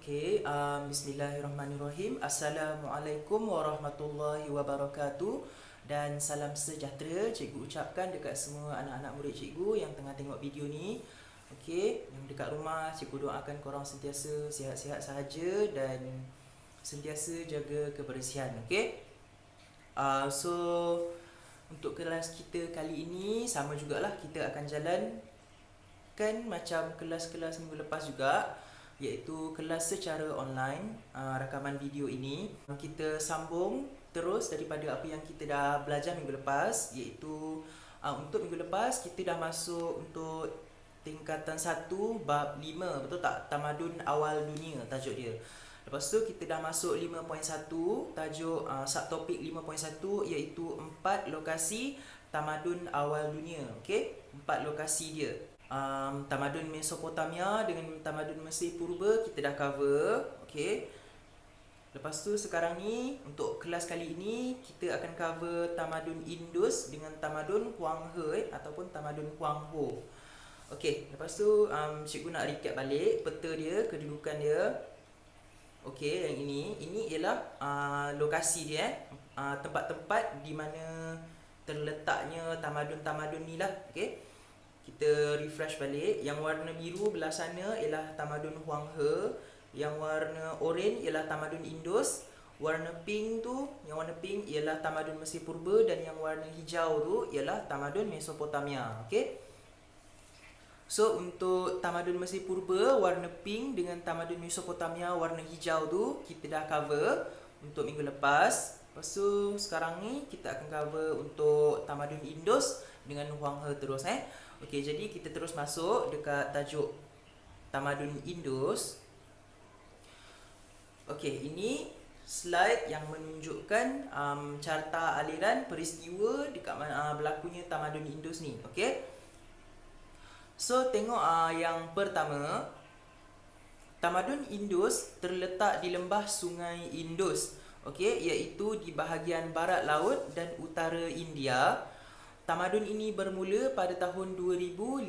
Bismillahirrahmanirrahim. Assalamualaikum warahmatullahi wabarakatuh. Dan salam sejahtera cikgu ucapkan dekat semua anak-anak murid cikgu yang tengah tengok video ni. Yang dekat rumah, cikgu doakan korang sentiasa sihat-sihat sahaja dan sentiasa jaga kebersihan. So untuk kelas kita kali ini sama jugalah, kita akan jalankan macam kelas-kelas minggu lepas juga, iaitu kelas secara online. Rakaman video ini kita sambung terus daripada apa yang kita dah belajar minggu lepas, iaitu untuk minggu lepas kita dah masuk untuk tingkatan 1 bab 5, betul tak? Tamadun awal dunia tajuk dia. Lepas tu kita dah masuk 5.1, tajuk subtopik 5.1 iaitu 4 lokasi tamadun awal dunia. 4 lokasi dia. Tamadun Mesopotamia dengan tamadun Mesir Purba kita dah cover. Lepas tu sekarang ni untuk kelas kali ini kita akan cover tamadun Indus dengan tamadun Huang He ataupun tamadun Huang Ho. Lepas tu cikgu nak recap balik peta dia, kedudukan dia. Yang ini ialah lokasi dia, tempat-tempat di mana terletaknya tamadun-tamadun ni lah. Kita refresh balik. Yang warna biru belah sana ialah tamadun Huang He, yang warna oranye ialah tamadun Indus, warna pink ialah tamadun Mesir Purba, dan yang warna hijau tu ialah tamadun Mesopotamia. So untuk tamadun Mesir Purba warna pink dengan tamadun Mesopotamia warna hijau tu kita dah cover untuk minggu lepas. Lepas tu sekarang ni kita akan cover untuk tamadun Indus dengan Huang He terus. Jadi kita terus masuk dekat tajuk tamadun Indus. Ini slide yang menunjukkan carta aliran peristiwa dekat berlakunya tamadun Indus ni. So tengok yang pertama, tamadun Indus terletak di lembah Sungai Indus, iaitu di bahagian barat laut dan utara India. Tamadun ini bermula pada tahun 2500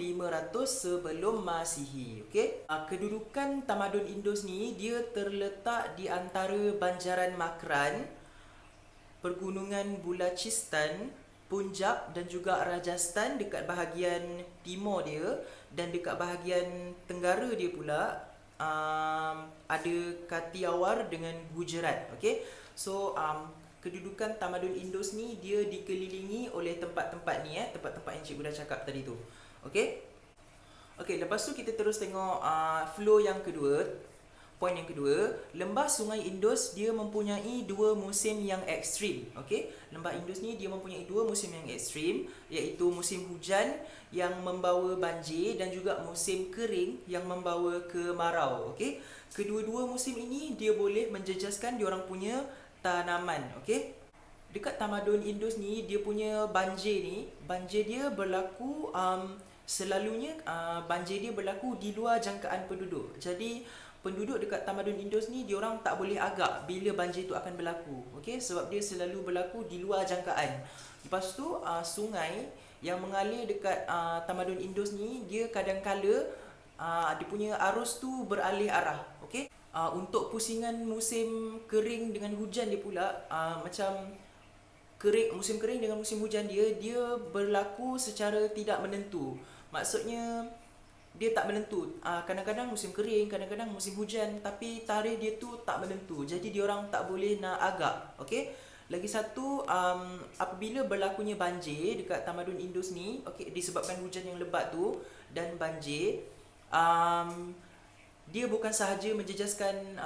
sebelum Masihi. Kedudukan tamadun Indus ni dia terletak di antara Banjaran Makran, Pergunungan Balochistan, Punjab dan juga Rajasthan dekat bahagian timur dia, dan dekat bahagian tenggara dia pula ada Kathiawar dengan Gujarat. So kedudukan tamadun Indus ni dia dikelilingi oleh tempat-tempat ni, tempat-tempat yang cikgu dah cakap tadi tu. Lepas tu kita terus tengok flow yang kedua. Poin yang kedua, lembah Sungai Indus dia mempunyai dua musim yang ekstrim. Lembah Indus ni dia mempunyai dua musim yang ekstrim, iaitu musim hujan yang membawa banjir dan juga musim kering yang membawa kemarau. Kedua-dua musim ini dia boleh menjejaskan diorang punya tanaman. Dekat tamadun Indus ni dia punya banjir dia berlaku selalunya banjir dia berlaku di luar jangkaan penduduk. Jadi penduduk dekat tamadun Indus ni diorang tak boleh agak bila banjir tu akan berlaku. Sebab dia selalu berlaku di luar jangkaan. Lepas tu sungai yang mengalir dekat tamadun Indus ni dia kadang-kala dia punya arus tu beralih arah. Untuk pusingan musim kering dengan hujan dia pula macam musim kering dengan musim hujan dia berlaku secara tidak menentu. Maksudnya dia tak menentu. Kadang-kadang musim kering, kadang-kadang musim hujan, tapi tarikh dia tu tak menentu. Jadi diorang tak boleh nak agak. Lagi satu, apabila berlakunya banjir dekat tamadun Indus ni, disebabkan hujan yang lebat tu dan banjir, dia bukan sahaja menjejaskan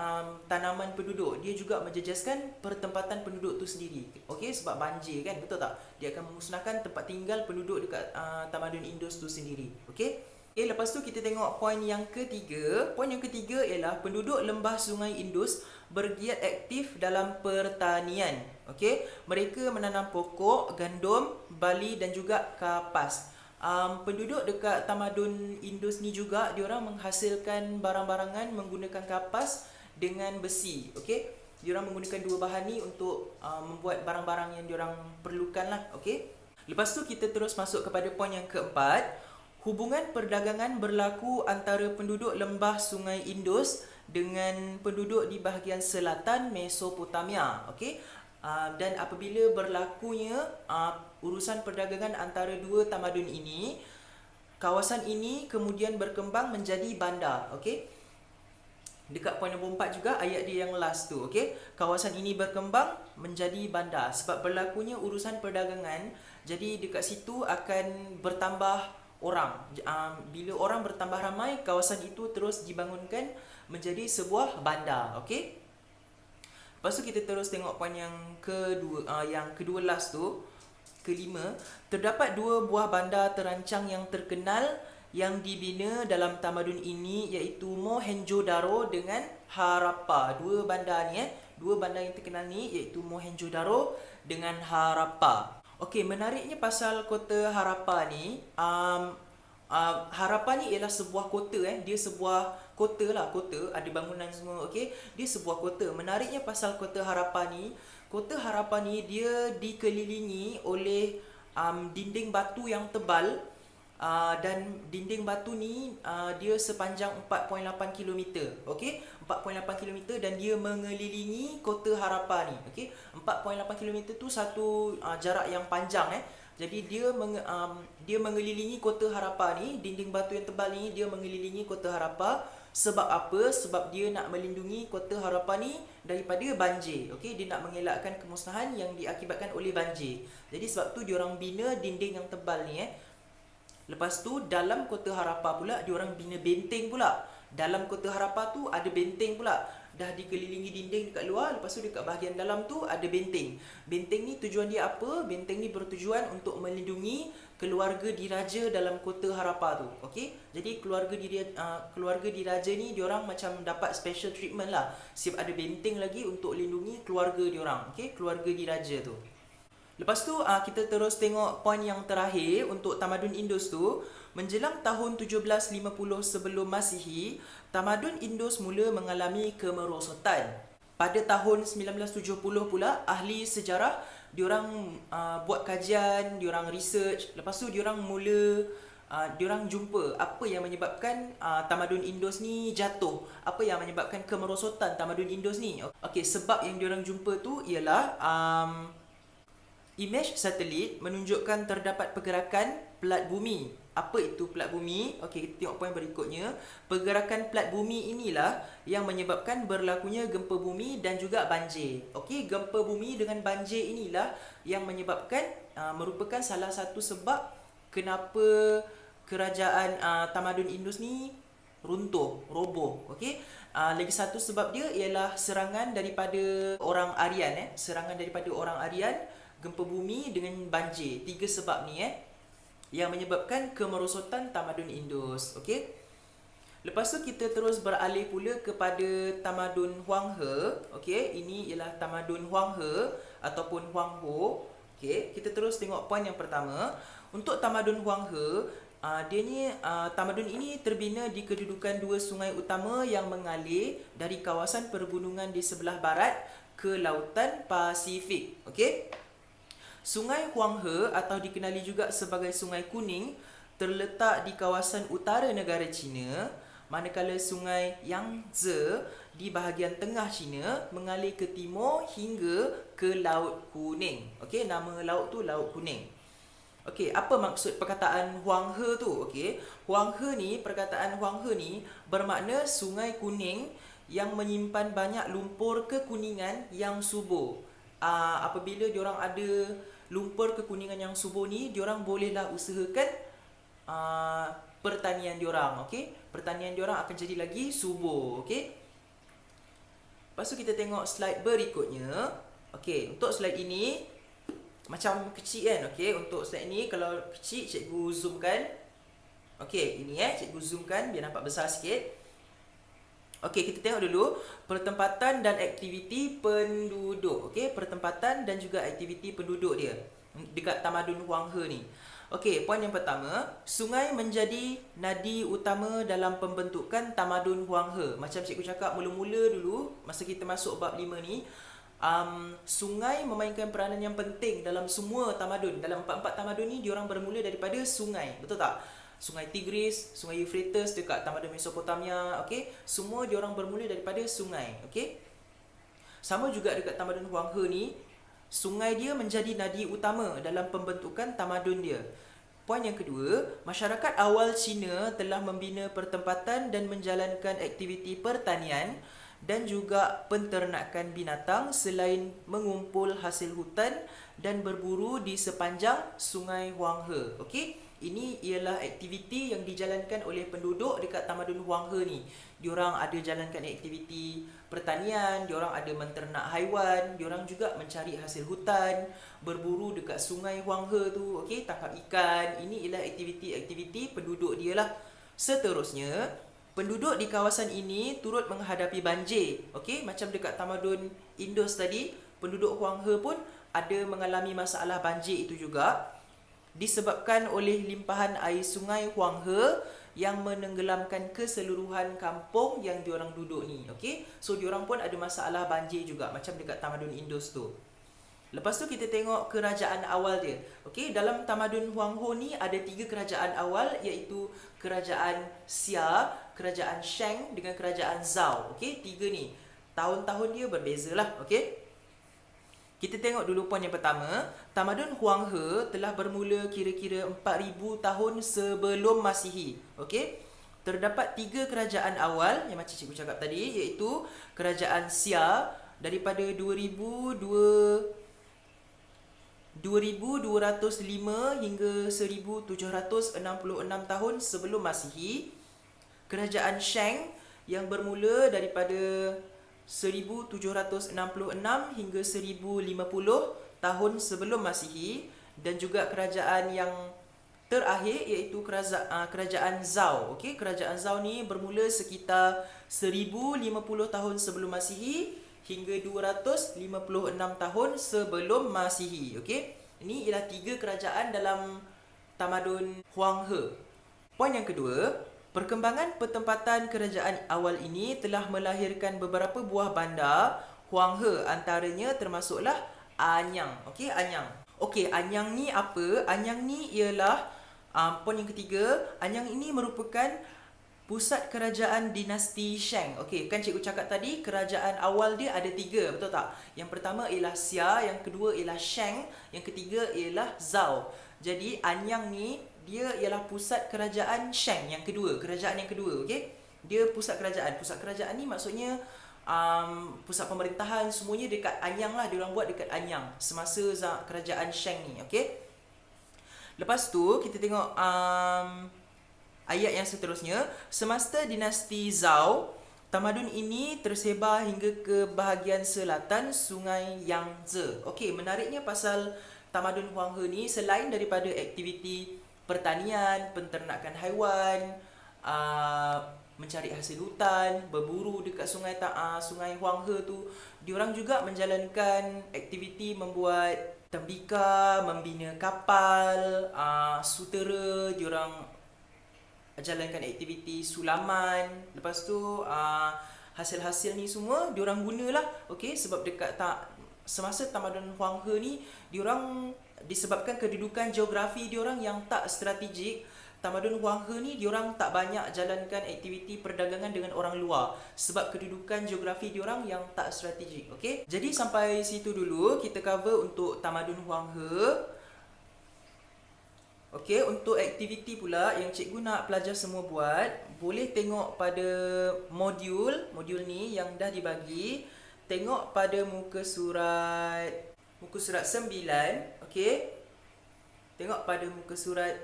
tanaman penduduk, dia juga menjejaskan pertempatan penduduk tu sendiri. Sebab banjir kan, betul tak? Dia akan memusnahkan tempat tinggal penduduk dekat tamadun Indus tu sendiri. Lepas tu kita tengok poin yang ketiga. Poin yang ketiga ialah penduduk lembah Sungai Indus bergiat aktif dalam pertanian. Mereka menanam pokok, gandum, barley dan juga kapas. Penduduk dekat tamadun Indus ni juga diorang menghasilkan barang-barangan menggunakan kapas dengan besi. Diorang menggunakan dua bahan ni untuk membuat barang-barang yang diorang perlukan lah. Lepas tu kita terus masuk kepada poin yang keempat. Hubungan perdagangan berlaku antara penduduk lembah Sungai Indus dengan penduduk di bahagian selatan Mesopotamia. Okey. Dan apabila berlakunya urusan perdagangan antara dua tamadun ini, kawasan ini kemudian berkembang menjadi bandar. Okey. Dekat poin nombor 4 juga, ayat dia yang last tu. Okey. Kawasan ini berkembang menjadi bandar sebab berlakunya urusan perdagangan. Jadi dekat situ akan bertambah orang. Bila orang bertambah ramai, kawasan itu terus dibangunkan menjadi sebuah bandar. Okey. Lepas tu kita terus tengok poin yang kedua last tu. Kelima, terdapat dua buah bandar terancang yang terkenal yang dibina dalam tamadun ini, iaitu Mohenjo-daro dengan Harappa. Dua bandar yang terkenal ni iaitu Mohenjo-daro dengan Harappa. Okey, menariknya pasal kota Harappa ni, Harappa ni ialah sebuah kota. Dia sebuah kota, ada bangunan semua. Okey, dia sebuah kota. Menariknya pasal kota Harappa ni dia dikelilingi oleh dinding batu yang tebal, dan dinding batu ni dia sepanjang 4.8 km. Okey, 4.8 km, dan dia mengelilingi kota Harappa ni. Okey, 4.8 km tu satu jarak yang panjang. Jadi dia mengelilingi kota Harappa ni, dinding batu yang tebal ni dia mengelilingi kota Harappa. Sebab apa? Sebab dia nak melindungi kota Harappa ni daripada banjir. Okey, dia nak mengelakkan kemusnahan yang diakibatkan oleh banjir. Jadi sebab tu diorang bina dinding yang tebal ni. Lepas tu dalam kota Harappa pula diorang bina benteng pula. Dalam kota Harappa tu ada benteng pula. Dah dikelilingi dinding dekat luar, lepas tu dekat bahagian dalam tu ada benteng. Benteng ni tujuan dia apa? Benteng ni bertujuan untuk melindungi keluarga diraja dalam kota Harappa tu. Okey, jadi keluarga diraja ni diorang macam dapat special treatment lah. Sebab ada benteng lagi untuk lindungi keluarga diorang. Okey, keluarga diraja tu. Lepas tu kita terus tengok poin yang terakhir untuk tamadun Indus tu. Menjelang tahun 1750 sebelum Masihi, tamadun Indus mula mengalami kemerosotan. Pada tahun 1970 pula, ahli sejarah diorang buat kajian, diorang research. Lepas tu diorang jumpa apa yang menyebabkan tamadun Indus ni jatuh. Apa yang menyebabkan kemerosotan tamadun Indus ni. Okey, sebab yang diorang jumpa tu ialah imej satelit menunjukkan terdapat pergerakan pelat bumi. Apa itu pelat bumi? Okey, kita tengok poin berikutnya. Pergerakan pelat bumi inilah yang menyebabkan berlakunya gempa bumi dan juga banjir. Okey, gempa bumi dengan banjir inilah yang menyebabkan merupakan salah satu sebab kenapa kerajaan tamadun Indus ni roboh. Okey. Lagi satu sebab dia ialah serangan daripada orang Aryan. Gempa bumi dengan banjir. Tiga sebab ni yang menyebabkan kemerosotan tamadun Indus. Okey. Lepas tu kita terus beralih pula kepada tamadun Huang He. Okey, ini ialah tamadun Huang He ataupun Huang Ho. Okey, kita terus tengok poin yang pertama. Untuk tamadun Huang He, tamadun ini terbina di kedudukan dua sungai utama yang mengalir dari kawasan pergunungan di sebelah barat ke lautan Pasifik. Okey. Sungai Huang He atau dikenali juga sebagai Sungai Kuning terletak di kawasan utara negara China, manakala Sungai Yangtze di bahagian tengah China mengalir ke timur hingga ke Laut Kuning. Okey, nama laut tu Laut Kuning. Okey, apa maksud perkataan Huang He tu? Okey, perkataan Huang He ni bermakna Sungai Kuning yang menyimpan banyak lumpur kekuningan yang subur. Apabila diorang ada lumpur kekuningan yang subur ni, diorang bolehlah usahakan pertanian diorang. Okey, pertanian diorang akan jadi lagi subur. Okey. Lepas tu kita tengok slide berikutnya. Okey, untuk slide ini macam kecil kan. Okey, untuk slide ni kalau kecil cikgu zoomkan. Okey, ini cikgu zoomkan biar nampak besar sikit. Okey, kita tengok dulu pertempatan dan aktiviti penduduk. Okey, pertempatan dan juga aktiviti penduduk dia dekat tamadun Huang He ni. Okey, poin yang pertama, sungai menjadi nadi utama dalam pembentukan tamadun Huang He. Macam cikgu cakap mula-mula dulu masa kita masuk bab 5 ni, sungai memainkan peranan yang penting dalam semua tamadun. Dalam 4 tamadun ni diorang bermula daripada sungai. Betul tak? Sungai Tigris, Sungai Euphrates dekat tamadun Mesopotamia, okey. Semua diorang bermula daripada sungai, okey. Sama juga dekat tamadun Huang He ni, sungai dia menjadi nadi utama dalam pembentukan tamadun dia. Poin yang kedua, masyarakat awal Cina telah membina pertempatan dan menjalankan aktiviti pertanian dan juga penternakan binatang selain mengumpul hasil hutan dan berburu di sepanjang Sungai Huang He. Okey, ini ialah aktiviti yang dijalankan oleh penduduk dekat tamadun Huang He ni. Diorang ada jalankan aktiviti pertanian, diorang ada menternak haiwan, diorang juga mencari hasil hutan, berburu dekat Sungai Huang He tu, okey, tangkap ikan. Ini ialah aktiviti-aktiviti penduduk dia lah. Seterusnya, penduduk di kawasan ini turut menghadapi banjir. Okey, macam dekat tamadun Indus tadi, penduduk Huang He pun ada mengalami masalah banjir itu juga disebabkan oleh limpahan air sungai Huang He yang menenggelamkan keseluruhan kampung yang diorang duduk ni. Okey, so diorang pun ada masalah banjir juga macam dekat tamadun Indus tu. Lepas tu kita tengok kerajaan awal dia. Okey, dalam tamadun Huang He ni ada 3 kerajaan awal, iaitu kerajaan Xia, kerajaan Shang dengan kerajaan Zhao. Okey, 3 ni. Tahun-tahun dia berbezalah, okey. Kita tengok dulu poin yang pertama. Tamadun Huang He telah bermula kira-kira 4000 tahun sebelum Masihi. Okey. Terdapat 3 kerajaan awal yang macam cikgu cakap tadi, iaitu kerajaan Xia daripada 2205 hingga 1766 tahun sebelum Masihi. Kerajaan Shang yang bermula daripada 1766 hingga 1050 tahun sebelum Masihi, dan juga kerajaan yang terakhir iaitu kerajaan Zhao. Okey, kerajaan Zhao ni bermula sekitar 1050 tahun sebelum Masihi hingga 256 tahun sebelum Masihi. Okey, ini ialah 3 kerajaan dalam tamadun Huang He. Poin yang kedua, perkembangan pertempatan kerajaan awal ini telah melahirkan beberapa buah bandar Huang He, antaranya termasuklah Anyang. Okey, Anyang. Okey, Anyang ni apa? Anyang ni ialah poin yang ketiga, Anyang ini merupakan pusat kerajaan dinasti Shang. Okey, kan cikgu cakap tadi kerajaan awal dia ada 3, betul tak? Yang pertama ialah Xia, yang kedua ialah Shang, yang ketiga ialah Zhao. Jadi Anyang ni dia ialah pusat kerajaan Shang yang kedua, kerajaan yang kedua, okey. Dia pusat kerajaan. Pusat kerajaan ni maksudnya pusat pemerintahan semuanya dekat Anyang lah, diorang buat dekat Anyang semasa kerajaan Shang ni, okey. Lepas tu kita tengok ayat yang seterusnya. Semasa dinasti Zhao, tamadun ini tersebar hingga ke bahagian selatan Sungai Yangtze. Okey, menariknya pasal tamadun Huang He ni, selain daripada aktiviti pertanian, penternakan haiwan, mencari hasil hutan, berburu dekat sungai Huang He tu, diorang juga menjalankan aktiviti membuat tembika, membina kapal, sutera, diorang jalankan aktiviti sulaman. Lepas tu hasil-hasil ni semua diorang gunalah, okey, sebab dekat semasa tamadun Huang He ni, diorang disebabkan kedudukan geografi diorang yang tak strategik, tamadun Huang He ni diorang tak banyak jalankan aktiviti perdagangan dengan orang luar sebab kedudukan geografi diorang yang tak strategik. Okey, jadi sampai situ dulu kita cover untuk tamadun Huang He. Okey, untuk aktiviti pula yang cikgu nak pelajar semua buat, boleh tengok pada modul ni yang dah dibagi. Tengok pada muka surat 9, okey. Tengok pada muka surat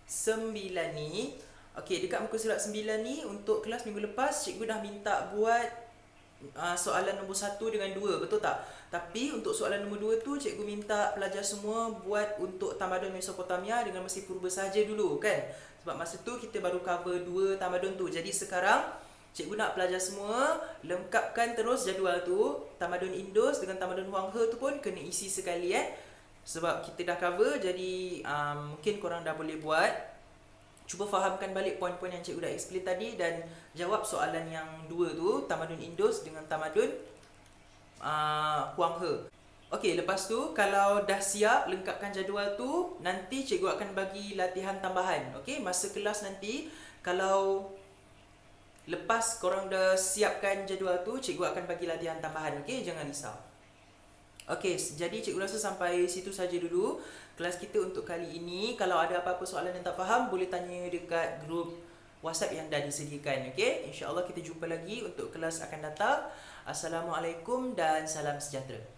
9 ni. Okey, dekat muka surat 9 ni untuk kelas minggu lepas cikgu dah minta buat soalan nombor 1 dengan 2, betul tak? Tapi untuk soalan nombor 2 tu cikgu minta pelajar semua buat untuk tamadun Mesopotamia dengan Mesir Purba saja dulu kan. Sebab masa tu kita baru cover 2 tamadun tu. Jadi sekarang cikgu nak pelajar semua lengkapkan terus jadual tu. Tamadun Indus dengan tamadun Huang He tu pun kena isi sekali sebab kita dah cover, jadi mungkin korang dah boleh buat. Cuba fahamkan balik poin-poin yang cikgu dah explain tadi dan jawab soalan yang 2 tu, tamadun Indus dengan tamadun Huang He. Okey, lepas tu kalau dah siap lengkapkan jadual tu, nanti cikgu akan bagi latihan tambahan. Okey, masa kelas nanti kalau lepas korang dah siapkan jadual tu, cikgu akan bagi latihan tambahan. Okey, jangan risau. Okey, jadi cikgu rasa sampai situ saja dulu kelas kita untuk kali ini. Kalau ada apa-apa soalan yang tak faham, boleh tanya dekat grup WhatsApp yang dah disediakan. Okey, insya-Allah kita jumpa lagi untuk kelas akan datang. Assalamualaikum dan salam sejahtera.